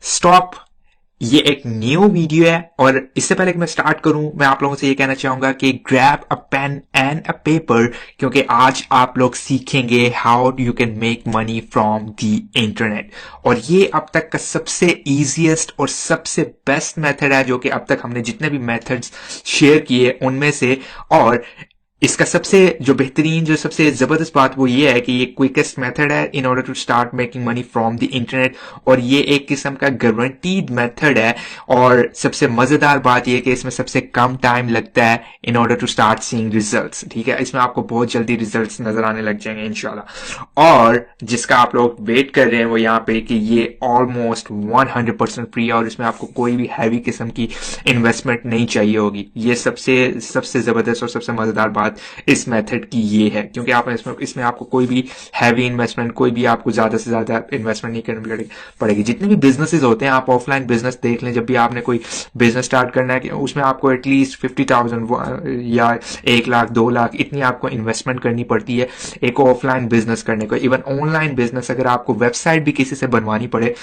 Stop. ये एक new video है और इससे पहले कि मैं स्टार्ट करूं मैं आप लोगों से ये कहना चाहूंगा कि grab a pen and a paper, क्योंकि आज आप लोग सीखेंगे how you can make money from the internet. और ये अब तक का सबसे इजीएस्ट और सबसे बेस्ट मेथड है जो कि अब तक हमने जितने भी मेथड्स शेयर किए उनमें से। और इसका सबसे जो बेहतरीन जो सबसे जबरदस्त बात वो ये है कि ये क्विकेस्ट मेथड है in order to start making money from the internet, और ये एक किस्म का गारंटीड मेथड है। और सबसे मजेदार बात ये कि इसमें सबसे कम टाइम लगता है in order to start seeing results. ठीक है, इसमें आपको बहुत जल्दी रिजल्ट्स नजर आने लग जाएंगे इंशाल्लाह। और जिसका आप लोग वेट कर रहे हैं वो यहाँ पे कि ये ऑलमोस्ट 100% फ्री है और इसमें आपको कोई भी हैवी किस्म की इन्वेस्टमेंट नहीं चाहिए होगी। ये सबसे सबसे जबरदस्त और सबसे मजेदार बात इस मेथड की ये है, क्योंकि आप इसमें आपको कोई भी हैवी इन्वेस्टमेंट, कोई भी आपको ज्यादा से ज्यादा इन्वेस्टमेंट नहीं करनी पड़ेगी। जितने भी बिजनेसेस होते हैं, आप ऑफलाइन बिजनेस देख लें, जब भी आपने कोई बिजनेस स्टार्ट करना है उसमें आपको एटलीस्ट 50,000 या 1 लाख 2 लाख इतनी आपको इन्वेस्टमेंट करनी पड़ती है एक ऑफलाइन बिजनेस करने को। इवन ऑनलाइन बिजनेस अगर आपको वेबसाइट भी किसी से बनवानी पड़े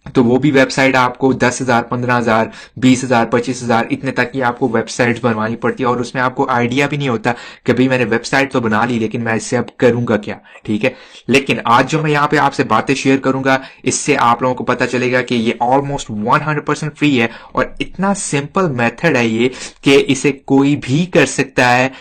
तो वो भी वेबसाइट आपको 10,000 15,000 20,000 25,000 इतने तक की आपको वेबसाइट्स बनवानी पड़ती है। और उसमें आपको आइडिया भी नहीं होता कि भाई मैंने वेबसाइट तो बना ली लेकिन मैं इससे अब करूंगा क्या। ठीक है, लेकिन आज जो मैं यहाँ पे आपसे बातें शेयर करूंगा इससे आप लोगों को पता चलेगा कि ये ऑलमोस्ट 100% फ्री है और इतना सिंपल मेथड है ये कि इसे कोई भी कर सकता है।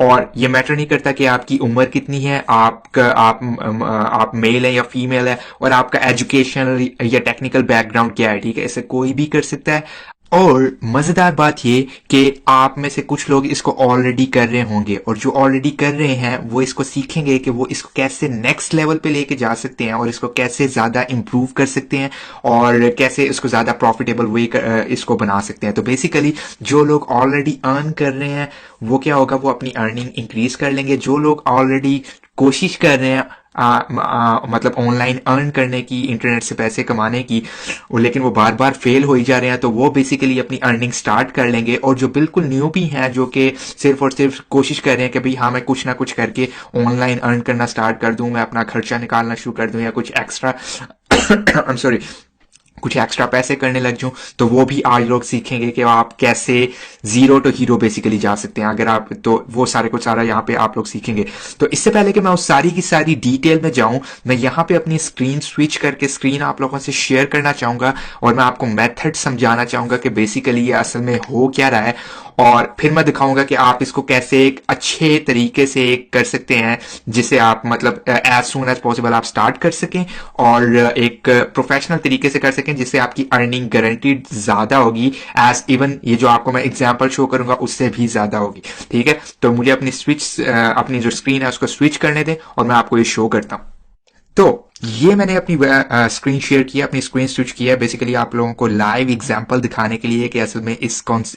और ये मैटर नहीं करता कि आपकी उम्र कितनी है, आप मेल है या फीमेल है, और आपका एजुकेशनल या टेक्निकल बैकग्राउंड क्या है। ठीक है, इसे कोई भी कर सकता है। और मजेदार बात ये कि आप में से कुछ लोग इसको ऑलरेडी कर रहे होंगे और जो ऑलरेडी कर रहे हैं वो इसको सीखेंगे कि वो इसको कैसे नेक्स्ट लेवल पे लेके जा सकते हैं और इसको कैसे ज्यादा इंप्रूव कर सकते हैं और कैसे इसको ज्यादा प्रॉफिटेबल वे इसको बना सकते हैं। तो बेसिकली जो लोग ऑलरेडी अर्न कर रहे हैं वो क्या होगा, वो अपनी अर्निंग इंक्रीज कर लेंगे। जो लोग ऑलरेडी कोशिश कर रहे हैं मतलब ऑनलाइन अर्न करने की, इंटरनेट से पैसे कमाने की, लेकिन वो बार बार फेल हो ही जा रहे हैं, तो वो बेसिकली अपनी अर्निंग स्टार्ट कर लेंगे। और जो बिल्कुल न्यू भी हैं जो कि सिर्फ और सिर्फ कोशिश कर रहे हैं कि भाई हाँ मैं कुछ ना कुछ करके ऑनलाइन अर्न करना स्टार्ट कर दूं, मैं अपना खर्चा निकालना शुरू कर दूं या कुछ एक्स्ट्रा आई एम सॉरी कुछ एक्स्ट्रा पैसे करने लग जाऊं, तो वो भी आज लोग सीखेंगे कि आप कैसे जीरो टू हीरो बेसिकली जा सकते हैं। अगर आप तो वो सारे को सारा यहाँ पे आप लोग सीखेंगे। तो इससे पहले कि मैं उस सारी की सारी डिटेल में जाऊं, मैं यहाँ पे अपनी स्क्रीन स्विच करके स्क्रीन आप लोगों से शेयर करना चाहूंगा और मैं आपको मेथड समझाना चाहूंगा कि बेसिकली ये असल में हो क्या रहा है। और फिर मैं दिखाऊंगा कि आप इसको कैसे एक अच्छे तरीके से कर सकते हैं जिसे आप मतलब एज सून एज पॉसिबल आप स्टार्ट कर सकें और एक प्रोफेशनल तरीके से कर सकें जिससे आपकी अर्निंग गारंटीड ज्यादा होगी, एज इवन ये जो आपको मैं एग्जांपल शो करूंगा उससे भी ज्यादा होगी। ठीक है, तो मुझे अपनी जो स्क्रीन है उसको स्विच करने दें और मैं आपको ये शो करता हूं। तो ये मैंने अपनी स्क्रीन शेयर किया, अपनी स्क्रीन स्विच किया बेसिकली आप लोगों को लाइव एग्जांपल दिखाने के लिए कि असल में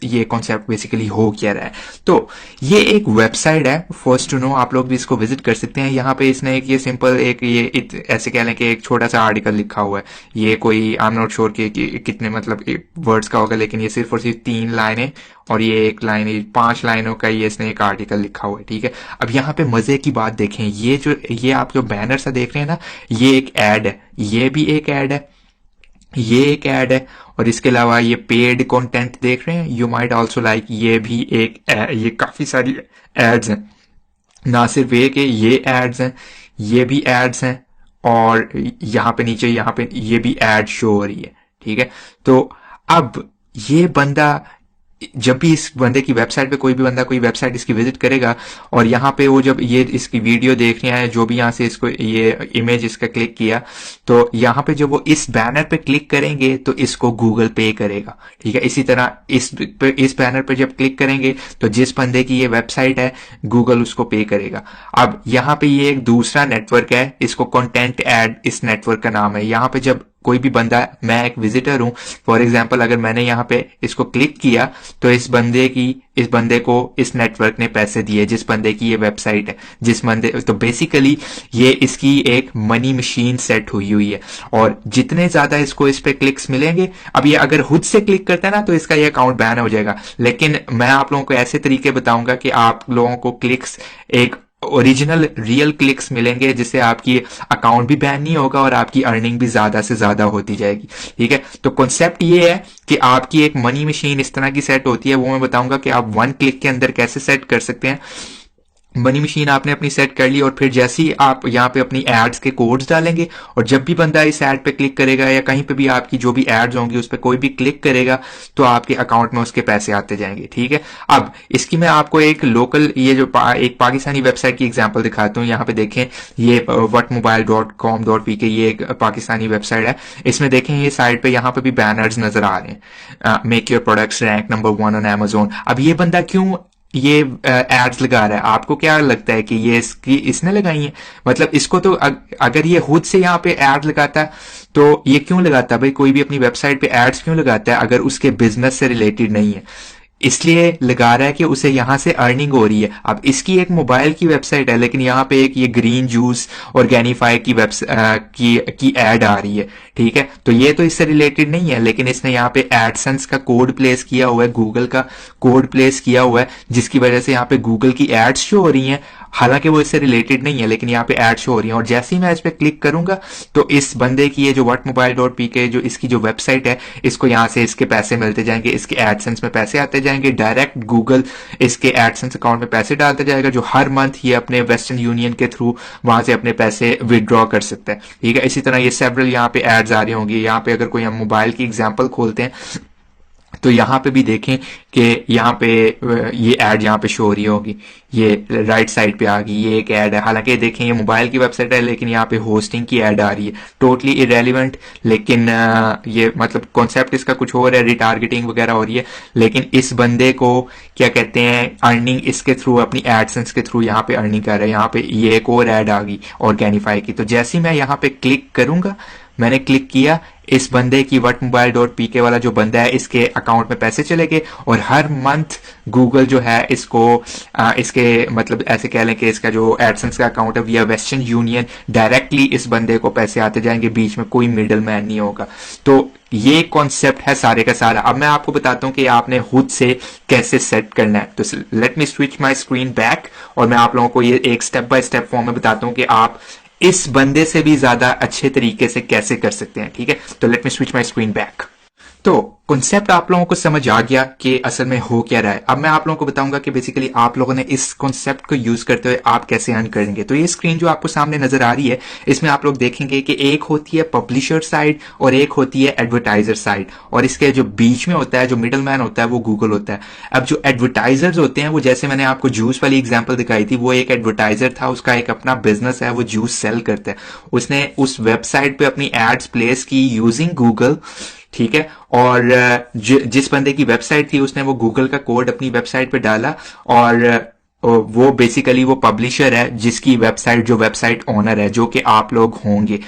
ये कॉन्सेप्ट बेसिकली हो क्या रहा है। तो ये एक वेबसाइट है फर्स्ट टू नो, आप लोग भी इसको विजिट कर सकते हैं। यहाँ पे इसने एक ये सिंपल एक ये ऐसे कह लें कि एक छोटा सा आर्टिकल लिखा हुआ है। ये कोई आई एम नॉट श्योर कि कितने मतलब वर्ड्स का होगा, लेकिन ये सिर्फ और सिर्फ 3 लाइनें और ये 1 लाइन 5 लाइनों का ये इसने एक आर्टिकल लिखा हुआ है। ठीक है, अब यहाँ पे मजे की बात देखें, ये आप जो बैनर सा देख रहे हैं ना, ये एक एड है, ये भी एक एड है, ये एक एड है, और इसके अलावा ये पेड कंटेंट देख रहे हैं, यू माइट आल्सो लाइक, ये भी एक ये काफी सारी एड्स हैं। ना सिर्फ ये एड्स हैं, ये भी एड्स हैं, और यहाँ पे नीचे यहाँ पे ये भी एड शो हो रही है। ठीक है, तो अब ये बंदा जब भी इस बंदे की वेबसाइट पे कोई भी बंदा कोई वेबसाइट इसकी विजिट करेगा और यहाँ पे वो जब ये इसकी वीडियो देख रहा है, जो भी यहाँ से इसको ये इमेज इसका क्लिक किया, तो यहाँ पे जब वो इस बैनर पे क्लिक करेंगे तो इसको गूगल पे करेगा। ठीक है, इसी तरह इस बैनर पे जब क्लिक करेंगे तो जिस बंदे की ये वेबसाइट है गूगल उसको पे करेगा। अब यहाँ पे ये एक दूसरा नेटवर्क है, इसको कंटेंट एड इस नेटवर्क का नाम है। यहाँ पे जब कोई भी बंदा, मैं एक विजिटर हूं फॉर एग्जांपल, अगर मैंने यहाँ पे इसको क्लिक किया तो इस बंदे को इस नेटवर्क ने पैसे दिए, जिस बंदे की ये वेबसाइट है, तो बेसिकली ये इसकी एक मनी मशीन सेट हुई है। और जितने ज्यादा इसको इस पे क्लिक्स मिलेंगे, अब ये अगर खुद से क्लिक करता है ना तो इसका ये अकाउंट बैन हो जाएगा, लेकिन मैं आप लोगों को ऐसे तरीके बताऊंगा कि आप लोगों को क्लिक्स एक ओरिजिनल रियल क्लिक्स मिलेंगे, जिससे आपकी अकाउंट भी बैन नहीं होगा और आपकी अर्निंग भी ज्यादा से ज्यादा होती जाएगी। ठीक है, तो कॉन्सेप्ट ये है कि आपकी एक मनी मशीन इस तरह की सेट होती है, वो मैं बताऊंगा कि आप 1 क्लिक के अंदर कैसे सेट कर सकते हैं। मनी मशीन आपने अपनी सेट कर ली और फिर जैसे ही आप यहाँ पे अपनी एड्स के कोड्स डालेंगे और जब भी बंदा इस एड पे क्लिक करेगा या कहीं पे भी आपकी जो भी एड्स होंगी उस पर कोई भी क्लिक करेगा तो आपके अकाउंट में उसके पैसे आते जाएंगे। ठीक है, अब इसकी मैं आपको एक लोकल ये जो एक पाकिस्तानी वेबसाइट की एग्जांपल दिखाता हूँ। यहाँ पे देखें, ये whatmobile.com.pk ये एक पाकिस्तानी वेबसाइट है। इसमें देखें ये साइड पे यहाँ पे भी बैनर्स नजर आ रहे हैं, make your products rank number 1 on Amazon। अब ये बंदा क्यों ये एड्स लगा रहा है? आपको क्या लगता है कि ये इसने लगाई है? मतलब इसको तो अगर ये खुद से यहाँ पे एड लगाता तो ये क्यों लगाता भाई? कोई भी अपनी वेबसाइट पे एड्स क्यों लगाता है अगर उसके बिजनेस से रिलेटेड नहीं है? इसलिए लगा रहा है कि उसे यहां से अर्निंग हो रही है। अब इसकी एक मोबाइल की वेबसाइट है, लेकिन यहाँ पे एक ये ग्रीन जूस ऑर्गेनिफाई की की एड आ रही है। ठीक है, तो ये तो इससे रिलेटेड नहीं है, लेकिन इसने यहाँ पे एडसेंस का कोड प्लेस किया हुआ है, गूगल का कोड प्लेस किया हुआ है, जिसकी वजह से यहाँ पे गूगल की एड्स शो हो रही हैं। हालांकि वो इससे रिलेटेड नहीं है, लेकिन यहाँ पे एड शो हो रही है। और जैसे ही मैं इस पे क्लिक करूंगा तो इस बंदे की ये जो whatmobile.pk जो इसकी जो वेबसाइट है, इसको यहाँ से इसके पैसे मिलते जाएंगे, इसके एडसेंस में पैसे आते जाएंगे, डायरेक्ट गूगल इसके एडसेंस अकाउंट में पैसे डालते जाएगा, जो हर मंथ ये अपने वेस्टर्न यूनियन के थ्रू वहां से अपने पैसे विदड्रॉ कर सकता है। ठीक है, इसी तरह ये सेवरल यहाँ पे एड्स आ रही होंगी। यहाँ पे अगर कोई हम मोबाइल की एग्जाम्पल खोलते हैं तो यहाँ पे भी देखें कि यहाँ पे ये एड यहाँ पे शो हो रही होगी, ये राइट साइड पे आ गई, ये एक एड है। हालांकि देखें ये मोबाइल की वेबसाइट है, लेकिन यहाँ पे होस्टिंग की एड आ रही है, टोटली इरेलीवेंट। लेकिन ये मतलब कॉन्सेप्ट इसका कुछ और है, रिटारगेटिंग वगैरह हो रही है, लेकिन इस बंदे को क्या कहते हैं, अर्निंग इसके थ्रू अपनी एडसेंस के थ्रू यहाँ पे अर्निंग कर रहा है। यहाँ पे ये एक और एड आ गई ऑर्गेनिफाई की। तो जैसे ही मैं यहाँ पे क्लिक करूंगा, मैंने क्लिक किया, इस बंदे की whatmobile.pk वाला जो बंदा है इसके अकाउंट में पैसे चले गए और हर मंथ गूगल जो है इसको इसके मतलब ऐसे कह लें कि इसका जो एडसेंस का अकाउंट है विया वेस्टर्न यूनियन डायरेक्टली इस बंदे को पैसे आते जाएंगे, बीच में कोई मिडल मैन नहीं होगा। तो ये कॉन्सेप्ट है सारे का सारा। अब मैं आपको बताता हूं कि आपने खुद से कैसे सेट करना है। तो let me switch my screen back और मैं आप लोगों को ये एक स्टेप बाय स्टेप फॉर्म में बताता हूं कि आप इस बंदे से भी ज्यादा अच्छे तरीके से कैसे कर सकते हैं। ठीक है, तो let me switch my screen back. तो कॉन्सेप्ट आप लोगों को समझ आ गया कि असल में हो क्या रहा है। अब मैं आप लोगों को बताऊंगा कि बेसिकली आप लोगों ने इस कॉन्सेप्ट को यूज करते हुए आप कैसे अर्न करेंगे। तो ये स्क्रीन जो आपको सामने नजर आ रही है, इसमें आप लोग देखेंगे कि एक होती है पब्लिशर साइड और एक होती है एडवर्टाइजर साइड, और इसके जो बीच में होता है, जो मिडल मैन होता है, वो गूगल होता है। अब जो एडवर्टाइजर्स होते हैं, वो जैसे मैंने आपको जूस वाली एग्जाम्पल दिखाई थी, वो एक एडवर्टाइजर था, उसका एक अपना बिजनेस है, वो जूस सेल करता है। उसने उस वेबसाइट पे अपनी एड्स प्लेस की यूजिंग गूगल। ठीक है, और जिस बंदे की वेबसाइट थी उसने वो गूगल का कोड अपनी वेबसाइट पे डाला, और वो बेसिकली वो पब्लिशर है जिसकी वेबसाइट, जो वेबसाइट ओनर है, जो कि आप लोग होंगे।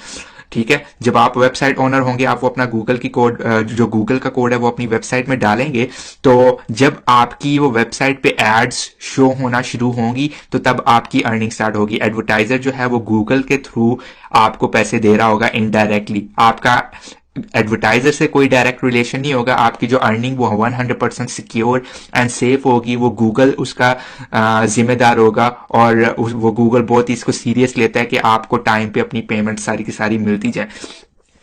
ठीक है, जब आप वेबसाइट ओनर होंगे, आप वो अपना गूगल की कोड, जो गूगल का कोड है वो अपनी वेबसाइट में डालेंगे, तो जब आपकी वो वेबसाइट पे एड्स शो होना शुरू होंगी तो तब आपकी अर्निंग स्टार्ट होगी। एडवर्टाइजर जो है वो गूगल के थ्रू आपको पैसे दे रहा होगा इनडायरेक्टली। आपका एडवर्टाइजर से कोई डायरेक्ट रिलेशन नहीं होगा। आपकी जो अर्निंग वो 100% सिक्योर एंड सेफ होगी, वो गूगल उसका जिम्मेदार होगा, और वो गूगल बहुत ही इसको सीरियस लेता है कि आपको टाइम पे अपनी पेमेंट सारी की सारी मिलती जाए।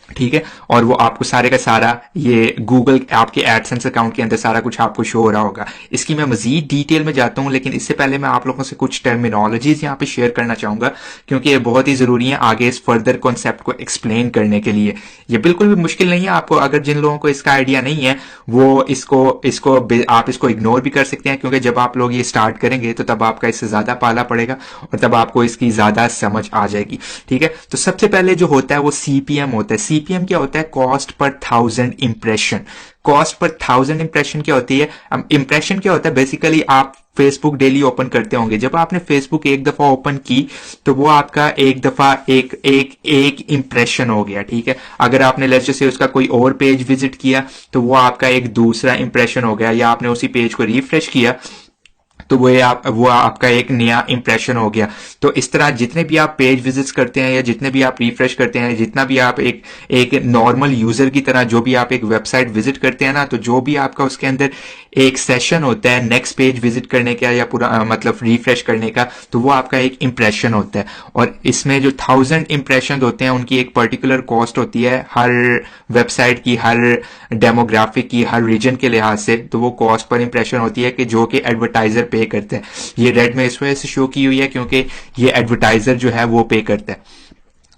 ठीक है, और वो आपको सारे का सारा ये गूगल आपके एडसेंस अकाउंट के अंदर सारा कुछ आपको शो हो रहा होगा। इसकी मैं मजीद डिटेल में जाता हूं, लेकिन इससे पहले मैं आप लोगों से कुछ टर्मिनोलॉजीज यहाँ पे शेयर करना चाहूंगा, क्योंकि ये बहुत ही जरूरी है आगे इस फर्दर कॉन्सेप्ट को एक्सप्लेन करने के लिए। ये बिल्कुल भी मुश्किल नहीं है आपको, अगर जिन लोगों को इसका आइडिया नहीं है वो इसको आप इसको इग्नोर भी कर सकते हैं, क्योंकि जब आप लोग ये स्टार्ट करेंगे तो तब आपका इससे ज्यादा पाला पड़ेगा और तब आपको इसकी ज्यादा समझ आ जाएगी। ठीक है, तो सबसे पहले जो होता है वो सीपीएम होता है। सीपीएम क्या होता है? Cost per 1000 impression. Cost per 1000 impression क्या होती है? इंप्रेशन क्या होता है? बेसिकली आप फेसबुक डेली ओपन करते होंगे। जब आपने फेसबुक एक दफा ओपन की तो वो आपका एक दफा एक इंप्रेशन हो गया। ठीक है, अगर आपने लेट्स से उसका कोई और पेज विजिट किया तो वो आपका एक दूसरा इंप्रेशन हो गया, या आपने उसी पेज को रिफ्रेश किया तो वो आपका एक नया इंप्रेशन हो गया। तो इस तरह जितने भी आप पेज विजिट्स करते हैं या जितने भी आप रिफ्रेश करते हैं, जितना भी आप एक नॉर्मल यूजर की तरह जो भी आप एक वेबसाइट विजिट करते हैं ना, तो जो भी आपका उसके अंदर एक सेशन होता है नेक्स्ट पेज विजिट करने का या पूरा मतलब रिफ्रेश करने का, तो वो आपका एक इंप्रेशन होता है। और इसमें जो 1000 इंप्रेशन होते हैं उनकी एक पर्टिकुलर कॉस्ट होती है हर वेबसाइट की, हर डेमोग्राफिक की, हर रीजन के लिहाज से। तो वो कॉस्ट पर इंप्रेशन होती है कि जो कि एडवर्टाइजर पे करते हैं। ये रेड में इस वजह से शो की हुई है क्योंकि ये एडवर्टाइजर जो है वो पे करता है।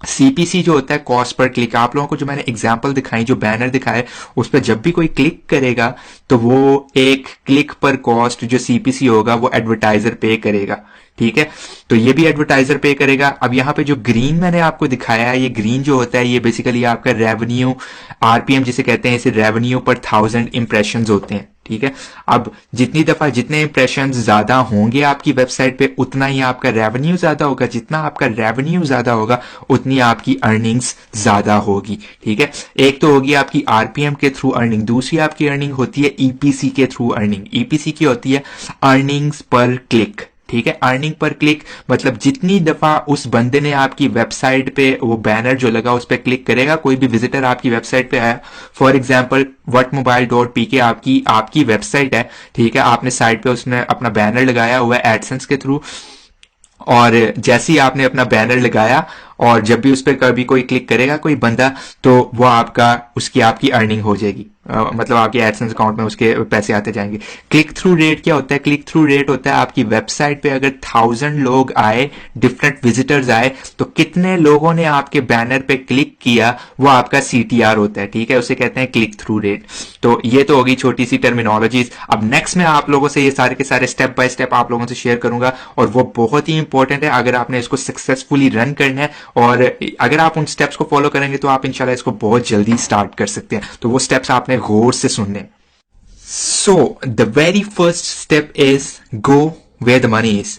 सीपीसी जो होता है कॉस्ट पर क्लिक, आप लोगों को जो मैंने एग्जांपल दिखाई, जो बैनर दिखाए, उस पर जब भी कोई क्लिक करेगा तो वो एक क्लिक पर कॉस्ट जो सीपीसी होगा वो एडवर्टाइजर पे करेगा। ठीक है, तो ये भी एडवर्टाइजर पे करेगा। अब यहाँ पे जो ग्रीन मैंने आपको दिखाया है, ये ग्रीन जो होता है ये बेसिकली आपका रेवेन्यू, आरपीएम जिसे कहते हैं, इसे रेवेन्यू पर 1000 इंप्रेशन होते हैं। ठीक है, अब जितनी दफा जितने इंप्रेशन ज्यादा होंगे आपकी वेबसाइट पे उतना ही आपका रेवेन्यू ज्यादा होगा, जितना आपका रेवेन्यू ज्यादा होगा उतनी आपकी अर्निंग्स ज्यादा होगी। ठीक है, एक तो होगी आपकी आरपीएम के थ्रू अर्निंग, दूसरी आपकी अर्निंग होती है ईपीसी के थ्रू अर्निंग। ईपीसी की होती है अर्निंग्स पर क्लिक। ठीक है, अर्निंग पर क्लिक मतलब जितनी दफा उस बंदे ने आपकी वेबसाइट पे वो बैनर जो लगा उस पर क्लिक करेगा, कोई भी विजिटर आपकी वेबसाइट पे आया, फॉर एग्जांपल whatmobile.pk आपकी वेबसाइट है। ठीक है, आपने साइट पे उसने अपना बैनर लगाया हुआ है एडसेंस के थ्रू, और जैसे ही आपने अपना बैनर लगाया और जब भी उस पर कभी कोई क्लिक करेगा कोई बंदा, तो वो उसकी आपकी अर्निंग हो जाएगी। मतलब आपके एडसेंस अकाउंट में उसके पैसे आते जाएंगे। क्लिक थ्रू रेट क्या होता है? क्लिक थ्रू रेट होता है आपकी वेबसाइट पे अगर 1000 लोग आए, डिफरेंट विजिटर्स आए, तो कितने लोगों ने आपके बैनर पे क्लिक किया, वो आपका सीटीआर होता है। ठीक है, उसे कहते हैं क्लिक थ्रू रेट। तो ये तो होगी छोटी सी टर्मिनोलॉजीज। अब नेक्स्ट में आप लोगों से ये सारे के सारे स्टेप बाय स्टेप आप लोगों से शेयर करूंगा, और वो बहुत ही इंपॉर्टेंट है अगर आपने इसको सक्सेसफुली रन करना है। और अगर आप उन स्टेप्स को फॉलो करेंगे तो आप इंशाल्लाह इसको बहुत जल्दी स्टार्ट कर सकते हैं। तो वो स्टेप्स आपने गौर से सुनने। So the very first step is go where the money is.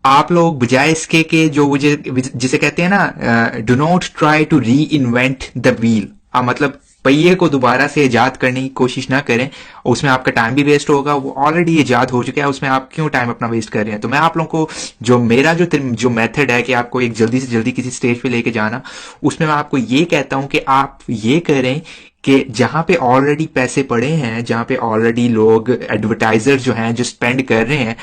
आप लोग बजाय इसके कि जो जिसे कहते हैं ना, do not try to reinvent the wheel, मतलब पहिए को दोबारा से इजाद करने की कोशिश ना करें, उसमें आपका टाइम भी वेस्ट होगा। वो ऑलरेडी इजाद हो चुका है, उसमें आप क्यों टाइम अपना वेस्ट कर रहे हैं। तो मैं आप लोगों को जो मेरा जो मेथड है कि आपको एक जल्दी से जल्दी किसी स्टेज पे लेके जाना, उसमें मैं आपको ये कहता हूं कि आप ये करें कि जहां पे ऑलरेडी पैसे पड़े हैं, जहां पे ऑलरेडी लोग एडवर्टाइजर जो हैं जो स्पेंड कर रहे हैं,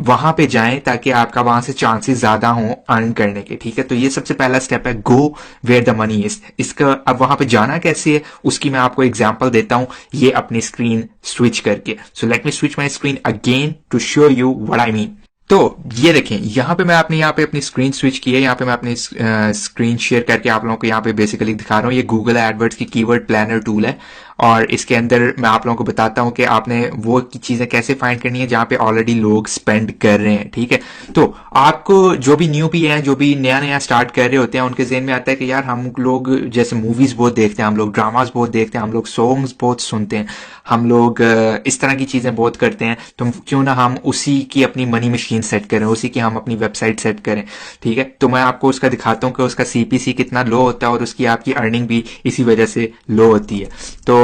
वहां पे जाएं ताकि आपका वहां से चांसेस ज्यादा हों अर्न करने के। ठीक है, तो ये सबसे पहला स्टेप है, go where the money is. इसका अब वहां पे जाना कैसे है उसकी मैं आपको एग्जांपल देता हूं, ये अपनी स्क्रीन स्विच करके। So let me switch my screen again to show you what I mean. तो ये देखें, यहाँ पे मैं अपनी स्क्रीन स्विच की है। यहाँ पे मैं अपनी स्क्रीन शेयर करके आप लोगों को यहाँ पे बेसिकली दिखा रहा हूँ। ये गूगल एडवर्ड्स की कीवर्ड प्लानर टूल है, और इसके अंदर मैं आप लोगों को बताता हूँ कि आपने वो चीजें कैसे फाइंड करनी है जहां पे ऑलरेडी लोग स्पेंड कर रहे हैं। ठीक है, तो आपको जो भी न्यू भी हैं, जो भी नया नया स्टार्ट कर रहे होते हैं, उनके ज़हन में आता है कि यार हम लोग जैसे मूवीज बहुत देखते हैं, हम लोग ड्रामाज बहुत देखते हैं, हम लोग सॉन्ग्स बहुत सुनते हैं, हम लोग इस तरह की चीजें बहुत करते हैं, तो क्यों ना हम उसी की अपनी मनी मशीन सेट करें, उसी की हम अपनी वेबसाइट सेट करें। ठीक है, तो मैं आपको उसका दिखाता हूँ कि उसका सीपीसी कितना लो होता है और उसकी आपकी अर्निंग भी इसी वजह से लो होती है। तो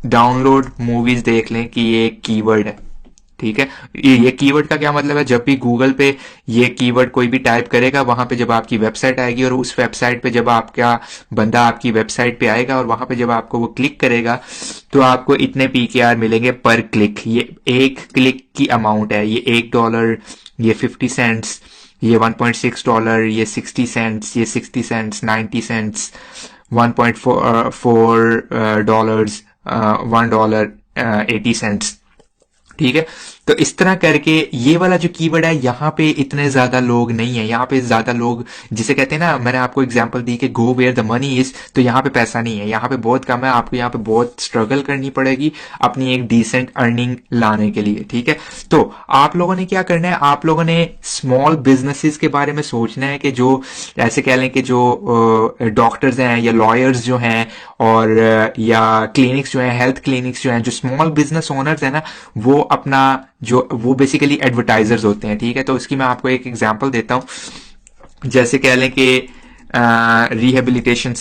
डाउनलोड मूवीज देख लें कि ये एक कीवर्ड है। ठीक है, ये कीवर्ड का क्या मतलब है? जब भी गूगल पे ये कीवर्ड कोई भी टाइप करेगा, वहां पे जब आपकी वेबसाइट आएगी और उस वेबसाइट पे जब आपका बंदा आपकी वेबसाइट पे आएगा और वहां पे जब आपको वो क्लिक करेगा, तो आपको इतने पीकेआर मिलेंगे पर क्लिक। ये एक क्लिक की अमाउंट है, ये $1, ये 50 सेंट्स, ये $1.6, ये 60 सेंट्स, ये 60 सेंट्स, 90 सेंट्स, $1.4, $1, 80 सेंट्स। ठीक है, तो इस तरह करके ये वाला जो कीवर्ड है, यहाँ पे इतने ज्यादा लोग नहीं है। यहाँ पे ज्यादा लोग, जिसे कहते हैं ना, मैंने आपको एग्जांपल दी कि go where the money is, तो यहाँ पे पैसा नहीं है, यहाँ पे बहुत कम है। आपको यहाँ पे बहुत स्ट्रगल करनी पड़ेगी अपनी एक डिसेंट अर्निंग लाने के लिए। ठीक है, तो आप लोगों ने क्या करना है, आप लोगों ने स्मॉल बिजनेसेस के बारे में सोचना है कि जो ऐसे कह लें कि जो डॉक्टर्स हैं या लॉयर्स जो हैं और या क्लिनिक्स जो हैं, हेल्थ क्लिनिक्स जो हैं, जो स्मॉल बिजनेस ओनर्स हैं ना, वो अपना वो बेसिकली एडवर्टाइजर्स होते हैं। ठीक है, तो उसकी मैं आपको एक एग्जांपल देता हूं। जैसे कह लें कि रिहेबिलिटेशन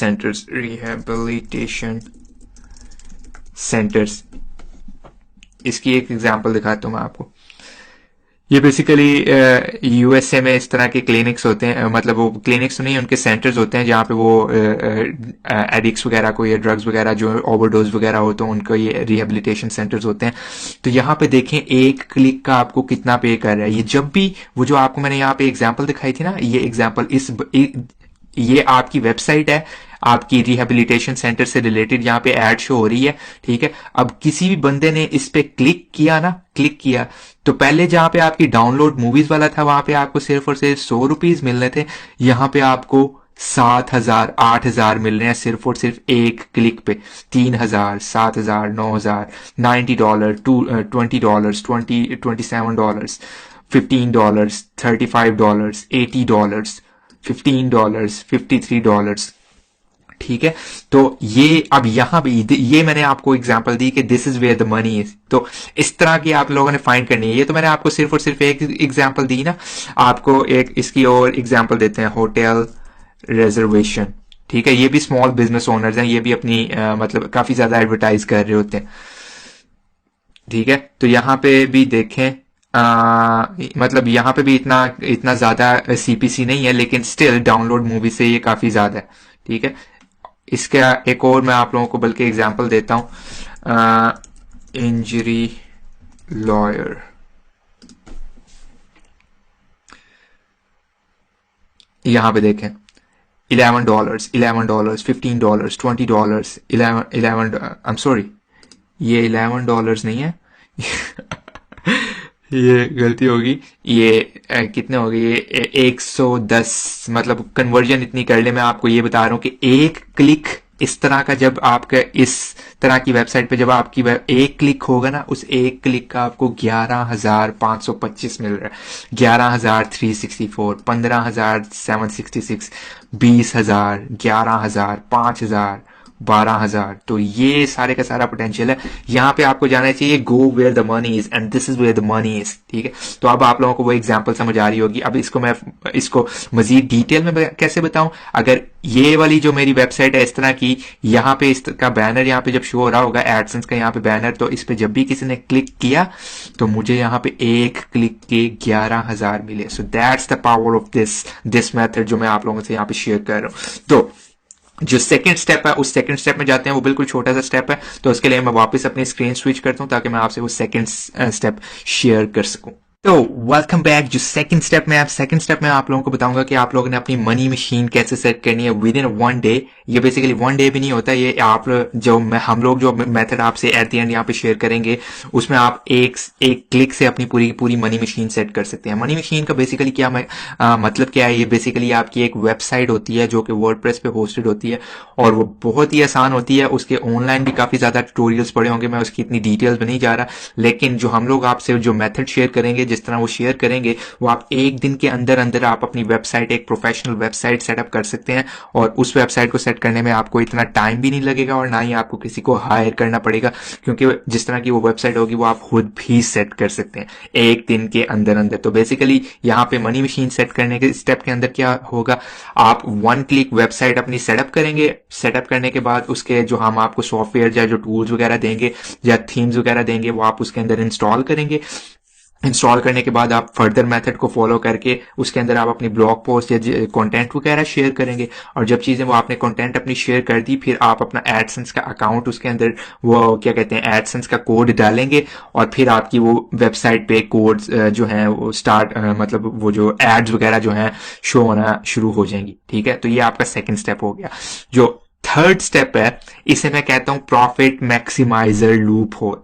सेंटर्स, इसकी एक एग्जांपल दिखाता हूं मैं आपको। ये बेसिकली यूएसए में इस तरह के क्लिनिक्स होते हैं, मतलब वो क्लिनिक्स नहीं, उनके सेंटर्स होते हैं जहाँ पे वो एडिक्ट्स वगैरह को या ड्रग्स वगैरह जो ओवरडोज वगैरह होते हैं उनको ये रिहेबिलिटेशन सेंटर्स होते हैं। तो यहाँ पे देखें एक क्लिक का आपको कितना पे कर रहा है। ये जब भी वो जो आपको मैंने यहाँ पे एग्जाम्पल दिखाई थी ना, ये एग्जाम्पल ये आपकी वेबसाइट है, आपकी रिहेबिलिटेशन सेंटर से रिलेटेड यहाँ पे एड शो हो रही है, ठीक है। अब किसी भी बंदे ने इस पे क्लिक किया ना, क्लिक किया, तो पहले जहां पे आपकी डाउनलोड मूवीज वाला था वहां पे आपको सिर्फ और सिर्फ 100 रुपीज मिल रहे थे, यहाँ पे आपको 7,000 8,000 मिल रहे हैं सिर्फ और सिर्फ एक क्लिक पे। 3,000 7,000 9,000 $90 $20 $27 $15 $35 $80 $15 $53, ठीक है। तो ये अब यहां भी ये मैंने आपको एग्जांपल दी कि this is where the money is. तो इस तरह की आप लोगों ने फाइंड करनी है। ये तो मैंने आपको सिर्फ और सिर्फ एक एग्जांपल दी ना, आपको एक इसकी और एग्जांपल देते हैं, होटल रिजर्वेशन, ठीक है। ये भी स्मॉल बिजनेस ओनर्स हैं, ये भी अपनी मतलब काफी ज्यादा एडवर्टाइज कर रहे होते हैं, ठीक है। तो यहाँ पे भी देखें, मतलब यहाँ पे भी इतना इतना ज्यादा सीपीसी नहीं है, लेकिन स्टिल डाउनलोड मूवी से ये काफी ज्यादा है, ठीक है। इसका एक और मैं आप लोगों को बल्कि एग्जांपल देता हूं, इंजरी लॉयर, यहां पे देखें $11 $11 $15 $20 11 आई एम सॉरी, ये $11 नहीं है ये गलती होगी, ये कितने हो गए, ये 110, मतलब कन्वर्जन इतनी कर ले। मैं आपको ये बता रहा हूं कि एक क्लिक इस तरह का, जब आपका इस तरह की वेबसाइट पे जब आपकी एक क्लिक होगा ना, उस एक क्लिक का आपको 11,525 मिल रहा है, 11,364, 15,766, 20,000, 11,000, 5,000, 12,000। तो ये सारे का सारा पोटेंशियल है। यहाँ पे आपको जाना चाहिए go where the money is and this is where the money is, ठीक है। तो अब आप लोगों को वो एग्जांपल समझ आ रही होगी। अब इसको मजीद डिटेल में कैसे बताऊं। अगर ये वाली जो मेरी वेबसाइट है इस तरह की, यहाँ पे इसका बैनर यहाँ पे जब शो हो रहा होगा एडसेंस का यहाँ पे बैनर, तो इस पे जब भी किसी ने क्लिक किया तो मुझे यहाँ पे एक क्लिक के 11,000 मिले। So that's the power of this method जो मैं आप लोगों से यहाँ पे शेयर कर रहा हूँ। तो जो सेकंड स्टेप है, उस सेकंड स्टेप में जाते हैं, वो बिल्कुल छोटा सा स्टेप है। तो उसके लिए मैं वापस अपनी स्क्रीन स्विच करता हूं ताकि मैं आपसे वो सेकंड स्टेप शेयर कर सकूं। तो वेलकम बैक। जो सेकंड स्टेप में आप लोगों को बताऊंगा कि आप लोगों ने अपनी मनी मशीन कैसे सेट करनी है विद इन 1 डे। ये बेसिकली 1 डे भी नहीं होता, ये आप हम लोग जो मेथड आपसे एट द एंड यहाँ पे शेयर करेंगे उसमें आप एक क्लिक से अपनी पूरी मनी मशीन सेट कर सकते हैं। मनी मशीन का बेसिकली क्या मतलब क्या है, ये बेसिकली आपकी एक वेबसाइट होती है जो कि वर्डप्रेस पे होस्टेड होती है और वो बहुत ही आसान होती है। उसके ऑनलाइन भी काफी ज्यादा ट्यूटोरियल्स पड़े होंगे, मैं उसकी इतनी डिटेल्स में नहीं जा रहा, लेकिन जो हम लोग आपसे जो मेथड शेयर करेंगे, जिस तरह वो शेयर करेंगे, वो आप एक दिन के अंदर अंदर आप अपनी वेबसाइट, एक प्रोफेशनल वेबसाइट सेटअप कर सकते हैं। और उस वेबसाइट को सेट करने में आपको इतना टाइम भी नहीं लगेगा और ना ही आपको किसी को हायर करना पड़ेगा, क्योंकि जिस तरह की वो वेबसाइट होगी वो आप खुद भी सेट कर सकते हैं एक दिन के अंदर अंदर। तो बेसिकली यहाँ पे मनी मशीन सेट करने के स्टेप के अंदर क्या होगा, आप 1 क्लिक वेबसाइट अपनी सेटअप करेंगे। सेटअप करने के बाद उसके जो हम आपको सॉफ्टवेयर या जो टूल्स वगैरह देंगे या थीम्स वगैरह देंगे वो आप उसके अंदर इंस्टॉल करेंगे। इंस्टॉल करने के बाद आप फर्दर मेथड को फॉलो करके उसके अंदर आप अपनी ब्लॉग पोस्ट या कंटेंट वगैरह शेयर करेंगे। और जब चीजें वो आपने कंटेंट अपनी शेयर कर दी, फिर आप अपना एडसेंस का अकाउंट, उसके अंदर वो क्या कहते हैं एडसेंस का कोड डालेंगे और फिर आपकी वो वेबसाइट पे कोड जो है वो स्टार्ट मतलब वो जो एड्स वगैरह जो है शो होना शुरू हो जाएंगी, ठीक है। तो ये आपका सेकेंड स्टेप हो गया। जो थर्ड स्टेप है इसे मैं कहता हूं प्रॉफिट मैक्सिमाइजर लूप होल।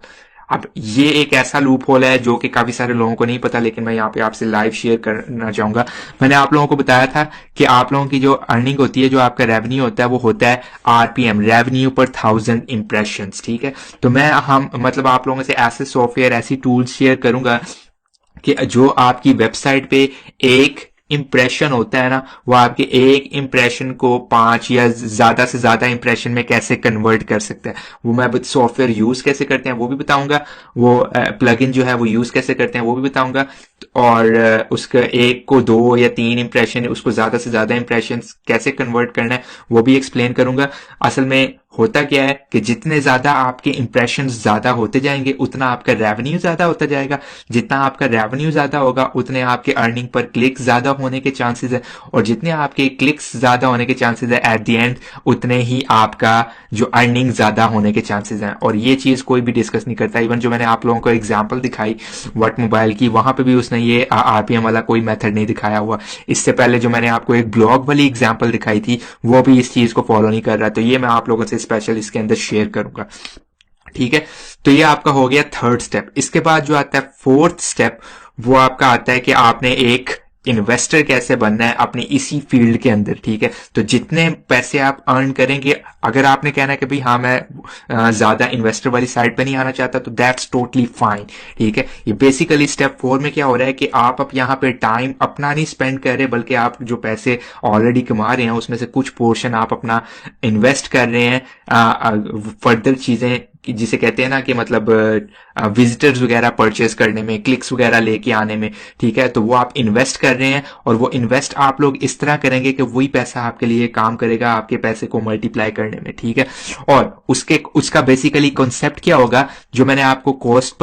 अब ये एक ऐसा लूप होल है जो कि काफी सारे लोगों को नहीं पता, लेकिन मैं यहाँ पे आपसे लाइव शेयर करना चाहूंगा। मैंने आप लोगों को बताया था कि आप लोगों की जो अर्निंग होती है, जो आपका रेवेन्यू होता है, वो होता है आरपीएम, रेवेन्यू पर 1000 इंप्रेशंस, ठीक है। तो मैं मतलब आप लोगों से ऐसे सॉफ्टवेयर, ऐसी टूल्स शेयर करूंगा कि जो आपकी वेबसाइट पे एक इंप्रेशन होता है ना, वो आपके एक इंप्रेशन को 5 या ज्यादा से ज्यादा इंप्रेशन में कैसे कन्वर्ट कर सकते हैं, वो मैं सॉफ्टवेयर यूज कैसे करते हैं वो भी बताऊंगा, वो प्लगइन जो है वो यूज कैसे करते हैं वो भी बताऊंगा, और उसका 1 को 2 या 3 इंप्रेशन, उसको ज्यादा से ज्यादा इंप्रेशन कैसे कन्वर्ट करना है वो भी एक्सप्लेन करूंगा। असल में होता क्या है कि जितने ज्यादा आपके इंप्रेशन ज्यादा होते जाएंगे उतना आपका रेवेन्यू ज्यादा होता जाएगा, जितना आपका रेवेन्यू ज्यादा होगा उतने आपके अर्निंग पर क्लिक ज्यादा होने के चांसेस है, और जितने आपके क्लिक्स ज्यादा होने के चांसेस है एट द एंड उतने ही आपका जो अर्निंग ज्यादा होने के चांसेस हैं। और ये चीज कोई भी डिस्कस नहीं करता। इवन जो मैंने आप लोगों को एग्जांपल दिखाई वर्ट मोबाइल की, वहां पे भी उसने ये आरपीएम वाला कोई मेथड नहीं दिखाया हुआ। इससे पहले जो मैंने आपको एक ब्लॉग वाली एग्जांपल दिखाई थी वो भी इस चीज को फॉलो नहीं कर रहा। तो ये मैं आप लोगों से स्पेशल इसके अंदर शेयर करूंगा, ठीक है। तो ये आपका हो गया थर्ड स्टेप। इसके बाद जो आता है फोर्थ स्टेप, वो आपका आता है कि आपने एक इन्वेस्टर कैसे बनना है अपनी इसी फील्ड के अंदर, ठीक है। तो जितने पैसे आप अर्न करेंगे, अगर आपने कहना है कि भाई हाँ मैं ज्यादा इन्वेस्टर वाली साइड पे नहीं आना चाहता, तो दैट्स टोटली फाइन, ठीक है। ये बेसिकली स्टेप 4 में क्या हो रहा है कि आप अब यहाँ पे टाइम अपना नहीं स्पेंड कर रहे, बल्कि आप जो पैसे ऑलरेडी कमा रहे हैं उसमें से कुछ पोर्शन आप अपना इन्वेस्ट कर रहे हैं फर्दर चीजें जिसे कहते हैं ना कि मतलब विजिटर्स वगैरह परचेज करने में, क्लिक्स वगैरह लेके आने में, ठीक है। तो वो आप इन्वेस्ट कर रहे हैं, और वो इन्वेस्ट आप लोग इस तरह करेंगे कि वही पैसा आपके लिए काम करेगा, आपके पैसे को मल्टीप्लाई करने में, ठीक है। और उसका बेसिकली कॉन्सेप्ट क्या होगा, जो मैंने आपको कॉस्ट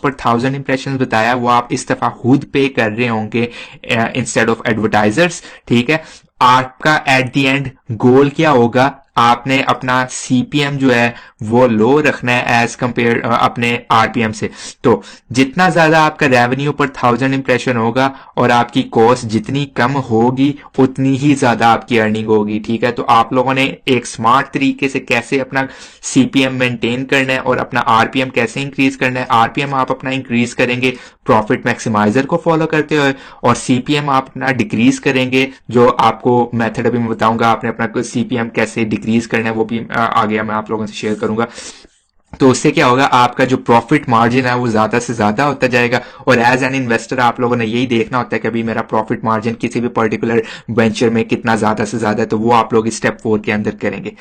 पर 1000 इंप्रेशन बताया, वो आप इस दफा खुद पे कर रहे होंगे इंस्टेड ऑफ एडवर्टाइजर्स, ठीक है। आपका एट द एंड गोल क्या होगा, आपने अपना सीपीएम जो है वो लो रखना है एज कंपेयर अपने आरपीएम से। तो जितना ज्यादा आपका रेवेन्यू पर 1000 इंप्रेशन होगा और आपकी कॉस्ट जितनी कम होगी उतनी ही ज्यादा आपकी अर्निंग होगी, ठीक है। तो आप लोगों ने एक स्मार्ट तरीके से कैसे अपना सीपीएम मेंटेन करना है और अपना आरपीएम कैसे इंक्रीज करना है। आरपीएम आप अपना इंक्रीज करेंगे प्रॉफिट मैक्सिमाइजर को फॉलो करते हुए, और सीपीएम आप अपना डिक्रीज करेंगे, जो आपको मेथड अभी मैं बताऊंगा आपने अपना सीपीएम कैसे डिक्रीज करना है वो भी आगे मैं आप लोगों से शेयर करूंगा। तो उससे क्या होगा, आपका जो प्रॉफिट मार्जिन है वो ज्यादा से ज्यादा होता जाएगा। और एज एन इन्वेस्टर आप लोगों ने यही देखना होता है कि अभी मेरा प्रॉफिट मार्जिन किसी भी पर्टिकुलर वेंचर में कितना ज्यादा से ज्यादा है, तो वो आप लोग स्टेप 4 के अंदर करेंगे,